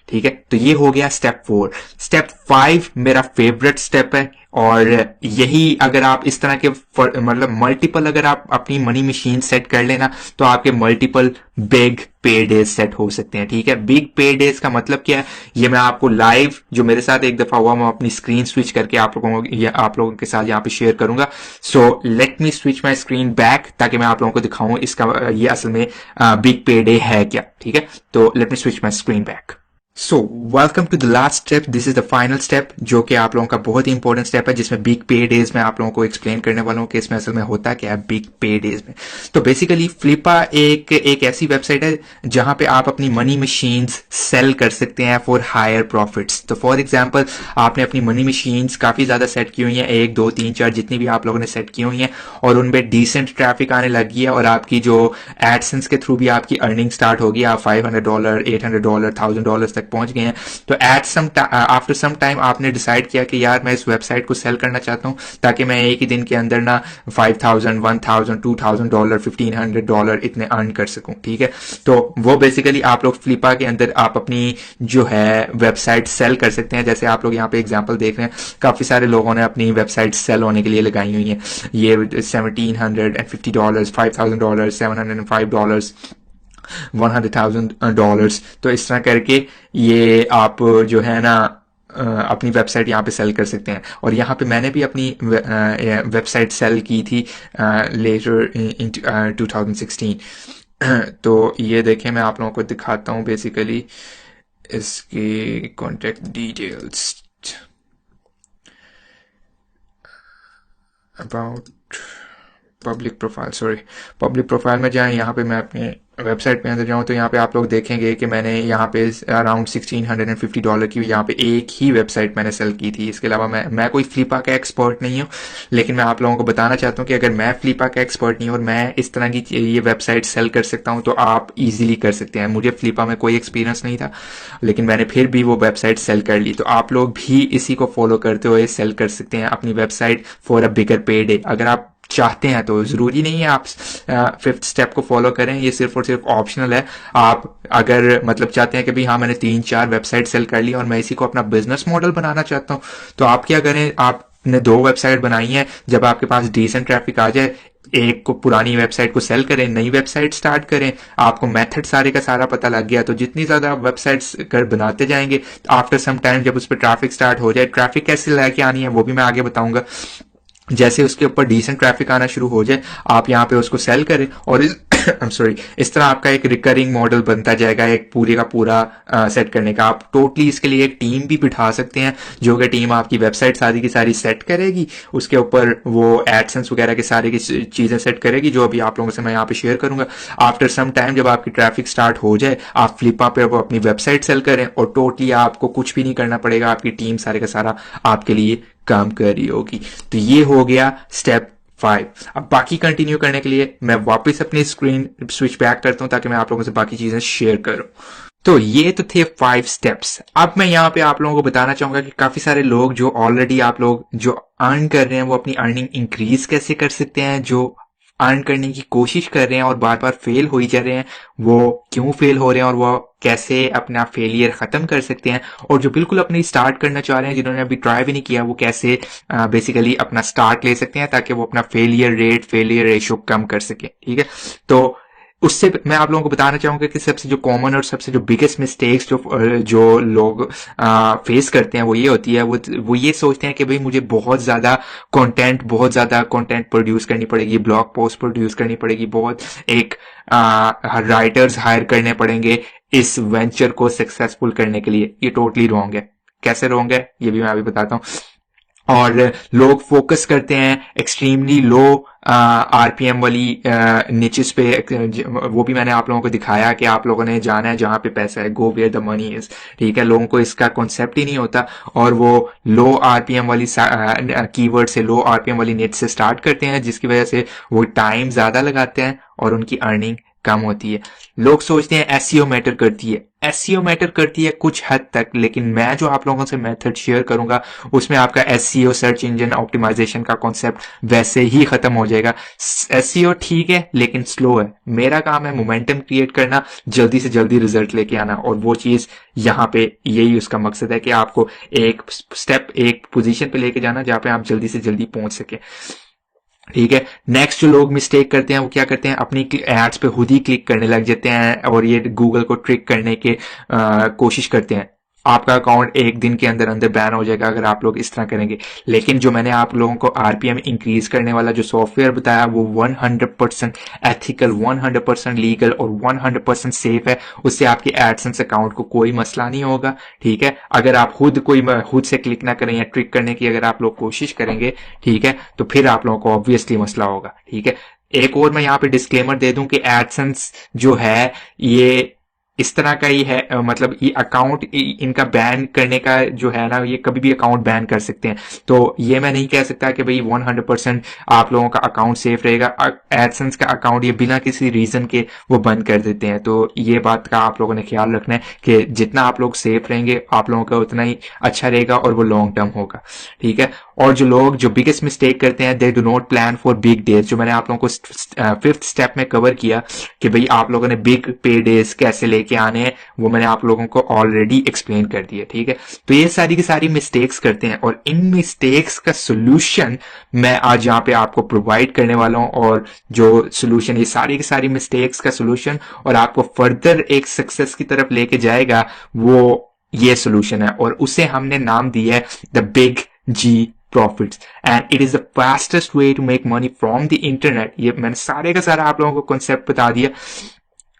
ठीक है। तो ये हो गया स्टेप 4। स्टेप 5 मेरा फेवरेट स्टेप है, और यही अगर आप इस तरह के मतलब मल्टीपल अगर आप अपनी मनी मशीन सेट कर लेना, तो आपके मल्टीपल बिग पे डेज सेट हो सकते हैं, ठीक है। बिग पे डेज का मतलब क्या है, ये मैं आपको लाइव जो मेरे साथ एक दफा हुआ, मैं अपनी स्क्रीन स्विच करके आप लोगों के साथ यहाँ पे शेयर करूंगा। सो let me switch my screen back, ताकि मैं आप लोगों को दिखाऊं इसका ये असल में बिग पे डे है क्या, ठीक है। तो let me switch my screen back. So welcome to the last step, this is the final step, जो कि आप लोगों का बहुत ही इंपॉर्टेंट स्टेप है, जिसमें बिग पे डेज में आप लोगों को एक्सप्लेन करने वाला हूं कि इसमें असल में होता क्या है बिग पे डेज में। तो बेसिकली फ्लिपा एक ऐसी वेबसाइट है जहां पे आप अपनी मनी मशीन्स सेल कर सकते हैं फॉर हायर प्रॉफिट्स। तो फॉर एग्जांपल आपने अपनी मनी मशीन्स काफी ज्यादा सेट की हुई हैं, 1 2 3 4 जितनी भी आप लोगों ने सेट की हुई हैं, और उनमें डिसेंट ट्रैफिक आने लगी है, और आपकी जो एडसेंस के थ्रू भी आपकी अर्निंग स्टार्ट होगी, आप $500 $800 $1000 तक पहुंच गए हैं। तो आफ्टर सम टाइम आपने डिसाइड किया कि यार मैं इस वेबसाइट को सेल करना चाहता हूं, ताकि मैं एक ही दिन के अंदर ना $5000 $1000 $2000 $1500 इतने अर्न कर सकूं, ठीक है। तो वो बेसिकली आप लोग फ्लिपा के अंदर आप अपनी जो है वेबसाइट सेल कर सकते हैं। जैसे आप लोग यहाँ पे एग्जांपल देख रहे हैं, काफी सारे लोगों ने अपनी वेबसाइट सेल होने के लिए लगाई हुई है। ये $1750 $5000 $705 $100,000। तो इस तरह करके ये आप जो है ना अपनी वेबसाइट यहाँ पे सेल कर सकते हैं। और यहाँ पे मैंने भी अपनी वेबसाइट सेल की थी लेटर इन 2016। तो ये देखें, मैं आप लोगों को दिखाता हूँ बेसिकली इसकी contact details. About public profile में जाएं, यहाँ पे मैं अपने वेबसाइट पे अंदर जाऊँ तो यहाँ पे आप लोग देखेंगे कि मैंने यहाँ पे अराउंड $1650 की यहाँ पे एक ही वेबसाइट मैंने सेल की थी। इसके अलावा मैं कोई फ्लिपा का एक्सपर्ट नहीं हूँ, लेकिन मैं आप लोगों को बताना चाहता हूँ कि अगर मैं फ्लिपा का एक्सपर्ट नहीं हूँ और मैं इस तरह की ये वेबसाइट सेल कर सकता हूँ, तो आप इजीली कर सकते हैं। मुझे फ्लिपा में कोई एक्सपीरियंस नहीं था, लेकिन मैंने फिर भी वो वेबसाइट सेल कर ली। तो आप लोग भी इसी को फॉलो करते हुए सेल कर सकते हैं अपनी वेबसाइट फॉर अ बिगर पे डे। अगर आप चाहते हैं तो जरूरी नहीं है आप 5th स्टेप को फॉलो करें, ये सिर्फ और सिर्फ ऑप्शनल है। आप अगर मतलब चाहते हैं कि भाई हाँ मैंने 3-4 वेबसाइट सेल कर ली और मैं इसी को अपना बिजनेस मॉडल बनाना चाहता हूं, तो आप क्या करें, आप ने 2 वेबसाइट बनाई है, जब आपके पास डिसेंट ट्रैफिक आ जाए, एक को पुरानी वेबसाइट को सेल करें, नई वेबसाइट स्टार्ट करें। आपको मेथड सारे का सारा पता लग गया, तो जितनी ज्यादा वेबसाइट्स कर बनाते जाएंगे, आफ्टर सम टाइम जब उस पर ट्रैफिक स्टार्ट हो जाए, ट्रैफिक कैसे लेके आनी है वो भी मैं आगे बताऊंगा। जैसे उसके ऊपर डिसेंट ट्रैफिक आना शुरू हो जाए, आप यहाँ पे उसको सेल करें, और I'm sorry, इस तरह आपका एक रिकरिंग मॉडल बनता जाएगा, एक पूरे का पूरा सेट करने का। आप टोटली इसके लिए एक टीम भी बिठा सकते हैं, जो कि टीम आपकी वेबसाइट सारी की सारी सेट करेगी, उसके ऊपर वो एडसेंस वगैरह के सारे की चीजें सेट करेगी, जो अभी आप लोगों से मैं यहाँ पे शेयर करूंगा। आफ्टर सम टाइम जब आपकी ट्रैफिक स्टार्ट हो जाए, आप फ्लिपा पे वो अपनी वेबसाइट सेल करें, और टोटली आपको कुछ भी नहीं करना पड़ेगा, आपकी टीम सारे का सारा आपके लिए काम कर रही होगी। तो ये हो गया स्टेप 5। अब बाकी कंटिन्यू करने के लिए मैं वापस अपनी स्क्रीन स्विच बैक करता हूं, ताकि मैं आप लोगों से बाकी चीजें शेयर करूं। तो ये तो थे 5 स्टेप्स। अब मैं यहाँ पे आप लोगों को बताना चाहूंगा कि काफी सारे लोग जो ऑलरेडी आप लोग जो अर्न कर रहे हैं, वो अपनी अर्निंग इंक्रीज कैसे कर सकते हैं, जो अर्न करने की कोशिश कर रहे हैं और बार बार फेल हो ही जा रहे हैं, वो क्यों फेल हो रहे हैं, और वो कैसे अपना फेलियर खत्म कर सकते हैं, और जो बिल्कुल अपनी स्टार्ट करना चाह रहे हैं, जिन्होंने अभी ट्राई भी नहीं किया, वो कैसे बेसिकली अपना स्टार्ट ले सकते हैं, ताकि वो अपना फेलियर रेशो कम कर सके। ठीक है, तो उससे मैं आप लोगों को बताना चाहूंगा कि सबसे जो कॉमन और सबसे जो बिगेस्ट मिस्टेक्स जो लोग फेस करते हैं, वो ये होती है, वो ये सोचते हैं कि भाई मुझे बहुत ज्यादा कंटेंट प्रोड्यूस करनी पड़ेगी, ब्लॉग पोस्ट प्रोड्यूस करनी पड़ेगी, बहुत एक राइटर्स हायर करने पड़ेंगे इस वेंचर को सक्सेसफुल करने के लिए। ये टोटली रॉन्ग है। कैसे रॉन्ग है ये भी मैं अभी बताता हूँ। और लोग फोकस करते हैं एक्सट्रीमली लो आरपीएम वाली निचेस पे, वो भी मैंने आप लोगों को दिखाया कि आप लोगों ने जाना है जहां पे पैसा है, go where the money is. ठीक है, लोगों को इसका कॉन्सेप्ट ही नहीं होता, और वो लो आरपीएम वाली कीवर्ड से, लो आरपीएम वाली निच से स्टार्ट करते हैं, जिसकी वजह से वो टाइम ज्यादा लगाते हैं और उनकी अर्निंग कम होती है। लोग सोचते हैं एसईओ मैटर करती है। एसईओ मैटर करती है कुछ हद तक, लेकिन मैं जो आप लोगों से मेथड शेयर करूंगा, उसमें आपका एसईओ सर्च इंजन ऑप्टिमाइजेशन का कॉन्सेप्ट वैसे ही खत्म हो जाएगा। एसईओ ठीक है, लेकिन स्लो है। मेरा काम है मोमेंटम क्रिएट करना, जल्दी से जल्दी रिजल्ट लेके आना, और वो चीज यहाँ पे यही उसका मकसद है कि आपको एक स्टेप, एक पोजीशन पे लेके जाना जहां पे आप जल्दी से जल्दी पहुंच सके। ठीक है, नेक्स्ट जो लोग मिस्टेक करते हैं, वो क्या करते हैं, अपनी एड्स पे खुद ही क्लिक करने लग जाते हैं, और ये गूगल को ट्रिक करने के कोशिश करते हैं। आपका अकाउंट एक दिन के अंदर अंदर बैन हो जाएगा अगर आप लोग इस तरह करेंगे। लेकिन जो मैंने आप लोगों को आरपीएम इंक्रीज करने वाला जो सॉफ्टवेयर बताया, वो 100% एथिकल, 100% लीगल और 100% सेफ है। उससे आपके एडसेंस अकाउंट को कोई मसला नहीं होगा। ठीक है, अगर आप खुद से क्लिक ना करें या ट्रिक करने की अगर आप लोग कोशिश करेंगे, ठीक है, तो फिर आप लोगों को ऑब्वियसली मसला होगा। ठीक है, एक और मैं यहाँ पे डिस्क्लेमर दे दूं कि एडसेंस जो है ये इस तरह का ही है, मतलब ये अकाउंट इनका बैन करने का जो है ना, ये कभी भी अकाउंट बैन कर सकते हैं। तो ये मैं नहीं कह सकता कि भाई 100% आप लोगों का अकाउंट सेफ रहेगा। एडसेंस का अकाउंट ये बिना किसी रीजन के वो बंद कर देते हैं। तो ये बात का आप लोगों ने ख्याल रखना है कि जितना आप लोग सेफ रहेंगे, आप लोगों का उतना ही अच्छा रहेगा और वो लॉन्ग टर्म होगा। ठीक है, और जो लोग जो बिगेस्ट मिस्टेक करते हैं, they do not plan for big days, जो मैंने आप लोगों को 5th स्टेप में कवर किया कि भाई आप लोगों ने बिग पे डेज कैसे लेके आने हैं, वो मैंने आप लोगों को ऑलरेडी एक्सप्लेन कर दिया। ठीक है, तो ये सारी की सारी मिस्टेक्स करते हैं, और इन मिस्टेक्स का सोल्यूशन मैं आज यहाँ पे आपको प्रोवाइड करने वाला हूं। और जो सोल्यूशन, ये सारी की सारी मिस्टेक्स का सोल्यूशन और आपको फर्दर एक सक्सेस की तरफ लेके जाएगा, वो ये सोल्यूशन है, और उसे हमने नाम दिया है the big G profits, and it is the fastest way to make money from the internet। ये मैंने सारे का सारा आप लोगों को कॉन्सेप्ट बता दिया,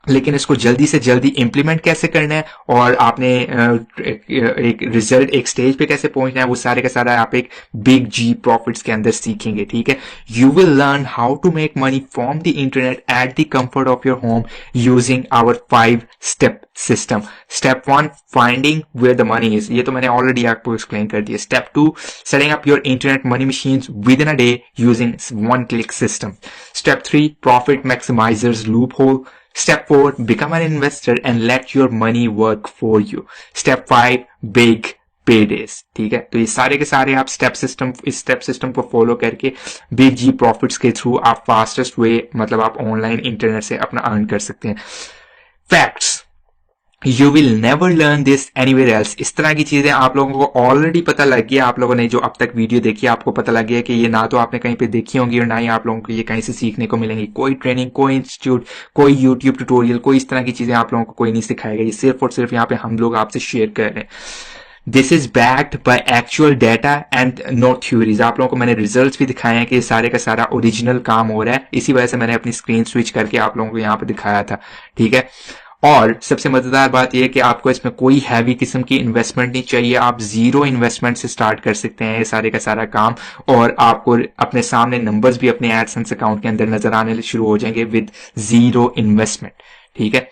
लेकिन इसको जल्दी से जल्दी इंप्लीमेंट कैसे करना है और आपने एक रिजल्ट, एक स्टेज पे कैसे पहुंचना है, वो सारे का सारा आप एक बिग जी प्रॉफिट्स के अंदर सीखेंगे। ठीक है, you will learn how to make money from the internet at the comfort of your home using our 5 step system. Step 1, finding where the money is, ये तो मैंने ऑलरेडी आपको एक्सप्लेन कर दिया। Step 2, setting up your internet money machines within a day using 1 click system. Step 3, profit maximizers loophole. Step 4, become an investor and let your money work for you. Step 5, big paydays। ठीक है, तो ये सारे के सारे आप इस step system को फॉलो करके बिग जी प्रॉफिट्स के थ्रू आप फास्टेस्ट वे, मतलब आप ऑनलाइन इंटरनेट से अपना अर्न कर सकते हैं। Facts, you will never learn this anywhere else. इस तरह की चीजें आप लोगों को ऑलरेडी पता लग गया, आप लोगों ने जो अब तक वीडियो देखी है आपको पता लग गया कि ये ना तो आपने कहीं पे देखी होंगी और ना ही आप लोगों को ये कहीं से सीखने को मिलेंगी। कोई ट्रेनिंग, कोई इंस्टीट्यूट, कोई यूट्यूब ट्यूटोरियल, कोई इस तरह की चीजें आप लोगों को कोई नहीं सिखाएगा। ये सिर्फ और सिर्फ यहाँ पे हम लोग आपसे शेयर कर रहे हैं। This is backed by actual data and not theories. आप लोगों को मैंने रिजल्ट्स भी दिखाए हैं कि सारे का सारा ओरिजिनल काम हो रहा है। इसी वजह से मैंने अपनी स्क्रीन स्विच करके आप लोगों को यहाँ पे दिखाया था, ठीक है। और सबसे मजेदार बात यह है कि आपको इसमें कोई हैवी किस्म की इन्वेस्टमेंट नहीं चाहिए। आप जीरो इन्वेस्टमेंट से स्टार्ट कर सकते हैं ये सारे का सारा काम, और आपको अपने सामने नंबर्स भी अपने एडसेंस अकाउंट के अंदर नजर आने शुरू हो जाएंगे विद जीरो इन्वेस्टमेंट, ठीक है।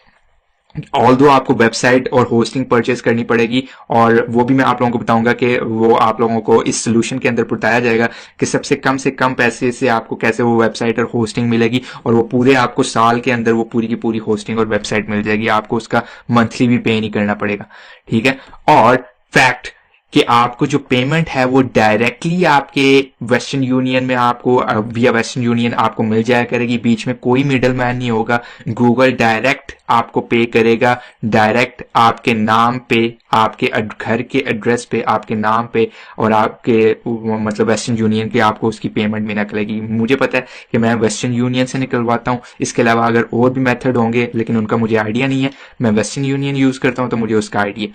ऑल्दो आपको वेबसाइट और होस्टिंग परचेज करनी पड़ेगी, और वो भी मैं आप लोगों को बताऊंगा कि वो आप लोगों को इस सोल्यूशन के अंदर बताया जाएगा कि सबसे कम पैसे से आपको कैसे वो वेबसाइट और होस्टिंग मिलेगी, और वो पूरे आपको साल के अंदर वो पूरी की पूरी होस्टिंग और वेबसाइट मिल जाएगी। आपको उसका मंथली भी पे नहीं करना पड़ेगा, ठीक है। और फैक्ट कि आपको जो पेमेंट है वो डायरेक्टली आपके वेस्टर्न यूनियन में आपको विया वेस्टर्न यूनियन आपको मिल जाया करेगी। बीच में कोई मिडल मैन नहीं होगा। गूगल डायरेक्ट आपको पे करेगा, डायरेक्ट आपके नाम पे, आपके घर के एड्रेस पे, आपके नाम पे, और आपके मतलब वेस्टर्न यूनियन की आपको उसकी पेमेंट भी निकलेगी। मुझे पता है कि मैं वेस्टर्न यूनियन से निकलवाता हूँ। इसके अलावा अगर और भी मेथड होंगे लेकिन उनका मुझे आइडिया नहीं है। मैं वेस्टर्न यूनियन यूज करता हूँ तो मुझे उसका आइडिया,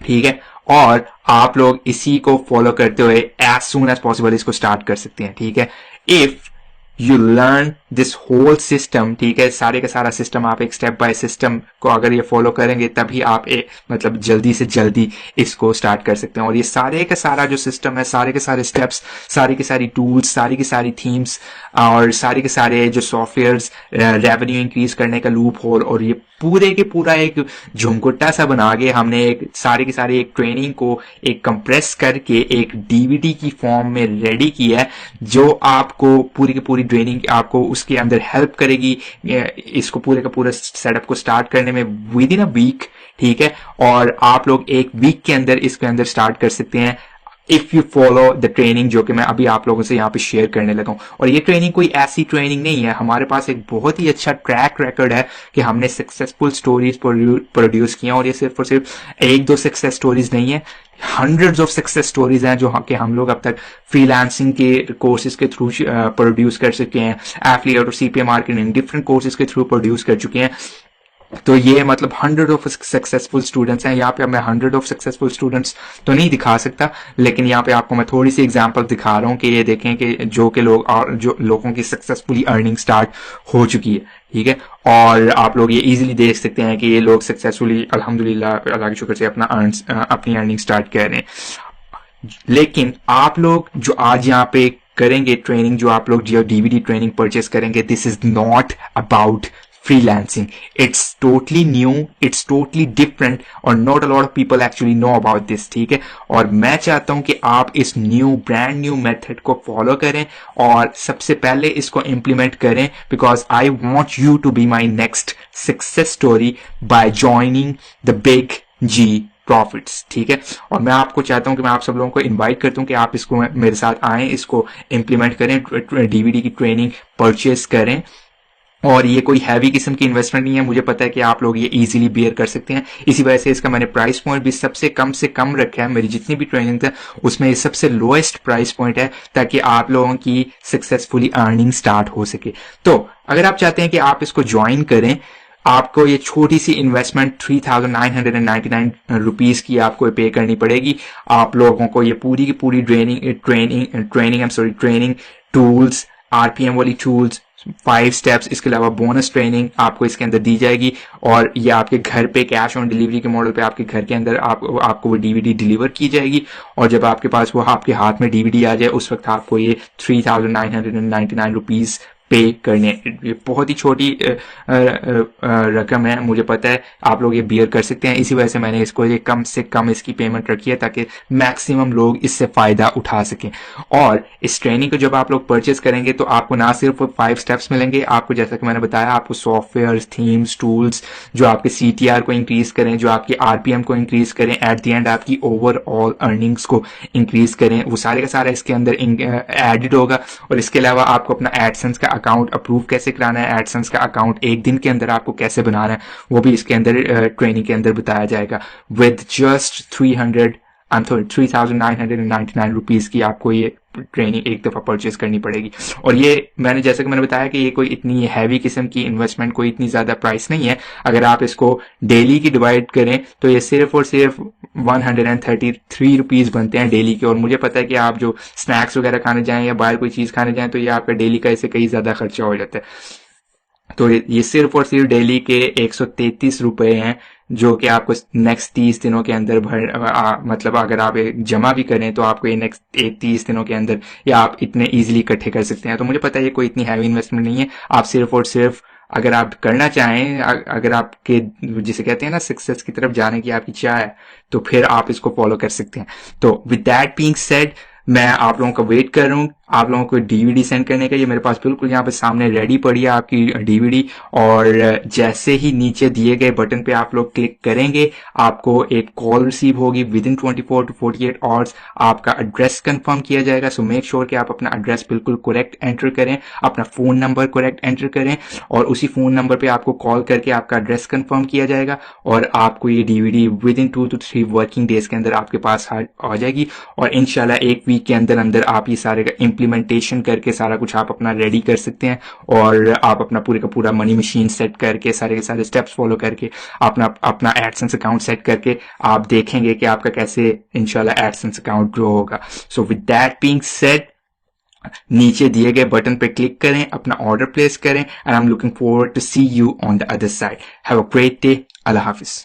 ठीक है। और आप लोग इसी को फॉलो करते हुए एज सून एज पॉसिबल इसको स्टार्ट कर सकते हैं, ठीक है। If you learn this whole system, ठीक है, सारे का सारा सिस्टम आप एक स्टेप बाय सिस्टम को अगर ये फॉलो करेंगे तभी आप मतलब जल्दी से जल्दी इसको स्टार्ट कर सकते हैं। और ये सारे का सारा जो सिस्टम है, सारे के सारे स्टेप्स, सारी की सारी टूल्स, सारी की सारी थीम्स, और सारे के सारे जो सॉफ्टवेयर्स, रेवेन्यू इंक्रीज करने का लूप होल, और ये पूरे के पूरा एक झुमकुट्टा सा बना के हमने एक सारे के सारे एक ट्रेनिंग को एक कंप्रेस करके एक डीवीडी की फॉर्म में रेडी किया है, जो आपको पूरी की पूरी ट्रेनिंग आपको उसके अंदर हेल्प करेगी इसको पूरे का पूरा सेटअप को स्टार्ट करने में विद इन अ वीक, ठीक है। और आप लोग एक वीक के अंदर इसके अंदर स्टार्ट कर सकते हैं if you follow the training जो कि मैं अभी आप लोगों से यहाँ पे शेयर करने लगा हूं। और ये ट्रेनिंग कोई ऐसी ट्रेनिंग नहीं है, हमारे पास एक बहुत ही अच्छा ट्रैक रिकॉर्ड है कि हमने सक्सेसफुल स्टोरीज प्रोड्यूस किया, और ये सिर्फ और सिर्फ एक दो सक्सेस स्टोरीज नहीं है, हंड्रेड्स ऑफ सक्सेस स्टोरीज हैं जो कि हम लोग अब तक फ्रीलांसिंग के कोर्सेज के थ्रू प्रोड्यूस कर चुके हैं, एफिलिएट और सीपीए मार्केटिंग डिफरेंट कोर्सेज के थ्रू प्रोड्यूस कर चुके हैं। तो ये मतलब 100 ऑफ सक्सेसफुल स्टूडेंट्स हैं। यहाँ पे मैं 100 ऑफ सक्सेसफुल स्टूडेंट्स तो नहीं दिखा सकता, लेकिन यहाँ पे आपको मैं थोड़ी सी एग्जांपल दिखा रहा हूँ कि ये देखें कि जो के लोग और जो लोगों की सक्सेसफुली अर्निंग स्टार्ट हो चुकी है, ठीक है। और आप लोग ये इजीली देख सकते हैं कि ये लोग सक्सेसफुली अल्हम्दुलिल्लाह अल्लाह के शुक्र से अपनी अर्निंग स्टार्ट कर रहे हैं। लेकिन आप लोग जो आज यहाँ पे करेंगे ट्रेनिंग, जो आप लोग जो डीवीडी ट्रेनिंग परचेस करेंगे, this is not about freelancing. It's totally new, it's totally different, और not a lot of people actually know about this, ठीक है। और मैं चाहता हूं कि आप इस ब्रांड न्यू मेथड को फॉलो करें और सबसे पहले इसको इम्प्लीमेंट करें, because I want you to be my next success story by joining the big G profits, ठीक है। और मैं आपको चाहता हूं कि मैं आप सब लोगों को इनवाइट करता हूं कि आप इसको मेरे साथ आएं, इसको इम्प्लीमेंट करें, डीवीडी की ट्रेनिंग परचेज करें। और ये कोई हैवी किस्म की इन्वेस्टमेंट नहीं है, मुझे पता है कि आप लोग ये इजीली बियर कर सकते हैं। इसी वजह से इसका मैंने प्राइस पॉइंट भी सबसे कम रखा है। मेरी जितनी भी ट्रेनिंग है उसमें ये सबसे लोएस्ट प्राइस पॉइंट है, ताकि आप लोगों की सक्सेसफुली अर्निंग स्टार्ट हो सके। तो अगर आप चाहते हैं कि आप इसको ज्वाइन करें, आपको ये छोटी सी इन्वेस्टमेंट 3,999 रुपीज की आपको पे करनी पड़ेगी। आप लोगों को ये पूरी की पूरी ट्रेनिंग टूल्स, आरपीएम वाली टूल्स, 5 स्टेप्स, इसके अलावा बोनस ट्रेनिंग आपको इसके अंदर दी जाएगी। और ये आपके घर पे कैश ऑन डिलीवरी के मॉडल पे आपके घर के अंदर आपको वो डीवीडी डिलीवर की जाएगी। और जब आपके पास वो आपके हाथ में डीवीडी आ जाए, उस वक्त आपको ये 3,999 रुपीज पे करने। ये बहुत ही छोटी रकम है, मुझे पता है, आप लोग ये बियर कर सकते हैं। इसी वजह से मैंने इसको ये कम से कम इसकी पेमेंट रखी है, ताकि मैक्सिमम लोग इससे फायदा उठा सकें। और इस ट्रेनिंग को जब आप लोग परचेज करेंगे तो आपको ना सिर्फ 5 स्टेप्स मिलेंगे, आपको जैसा कि मैंने बताया, आपको सॉफ्टवेयर, थीम्स, टूल्स जो आपके CTR को इंक्रीज करें, जो आपके RPM को इंक्रीज करें, एट द एंड आपकी ओवरऑल अर्निंग्स को इंक्रीज करें, वो सारे का सारा इसके अंदर एडिड होगा। और इसके अलावा आपको अपना एडसेंस का अकाउंट अप्रूव कैसे कराना है, एडसेंस का अकाउंट एक दिन के अंदर आपको कैसे बनाना है, वो भी इसके अंदर ट्रेनिंग के अंदर बताया जाएगा। विद जस्ट 3,999 रुपीज की आपको ये ट्रेनिंग एक दफा परचेज करनी पड़ेगी। और ये मैंने जैसे कि मैंने बताया कि ये कोई इतनी हैवी किस्म की इन्वेस्टमेंट, कोई इतनी ज्यादा प्राइस नहीं है। अगर आप इसको डेली की डिवाइड करें तो ये सिर्फ और सिर्फ 133 रुपीज बनते हैं डेली के। और मुझे पता है कि आप जो स्नैक्स वगैरह खाने जाएं या बाहर कोई चीज खाने जाएं तो ये आपका डेली का इससे कई ज्यादा खर्चा हो जाता है। तो ये सिर्फ और सिर्फ डेली के 133 रुपए हैं, जो कि आपको नेक्स्ट 30 दिनों के अंदर मतलब अगर आप जमा भी करें तो आपको ये नेक्स्ट 30 दिनों के अंदर या आप इतने इजीली इकट्ठे कर सकते हैं। तो मुझे पता है ये कोई इतनी हैवी इन्वेस्टमेंट नहीं है। आप सिर्फ और सिर्फ अगर आप करना चाहें, अगर आपके जिसे कहते हैं ना सक्सेस की तरफ जाने की आपकी चाह है, तो फिर आप इसको फॉलो कर सकते हैं। तो विद दैट बीइंग सेड, मैं आप लोगों का वेट कर रहा हूँ आप लोगों को डीवीडी सेंड करने का। ये मेरे पास बिल्कुल यहाँ पे सामने रेडी पड़ी है आपकी डीवीडी। और जैसे ही नीचे दिए गए बटन पे आप लोग क्लिक करेंगे, आपको एक कॉल रिसीव होगी। विद इन 24 to 48 आवर्स आपका एड्रेस कंफर्म किया जाएगा। सो मेक श्योर कि आप अपना एड्रेस बिल्कुल करेक्ट एंटर करें, अपना फोन नंबर करेक्ट एंटर करें, और उसी फोन नंबर पे आपको कॉल करके आपका एड्रेस कंफर्म किया जाएगा। और आपको ये DVD with in 2 to 3 working days के अंदर आपके पास आ जाएगी। और इंशाल्लाह एक वीक के अंदर अंदर आप ये सारे का इम्प्लीमेंटेशन करके सारा कुछ आप अपना रेडी कर सकते हैं। और आप अपना पूरे का पूरा मनी मशीन सेट करके सारे के सारे स्टेप्स फॉलो करके अपना एडसेंस अकाउंट सेट करके आप देखेंगे कि आपका कैसे इंशाल्लाह एडसेंस अकाउंट ग्रो होगा। So with that being said, नीचे दिए गए बटन पे क्लिक करें, अपना ऑर्डर प्लेस करें, and I am looking forward to see you on the other side. Have a great day. अल्लाह हाफिज।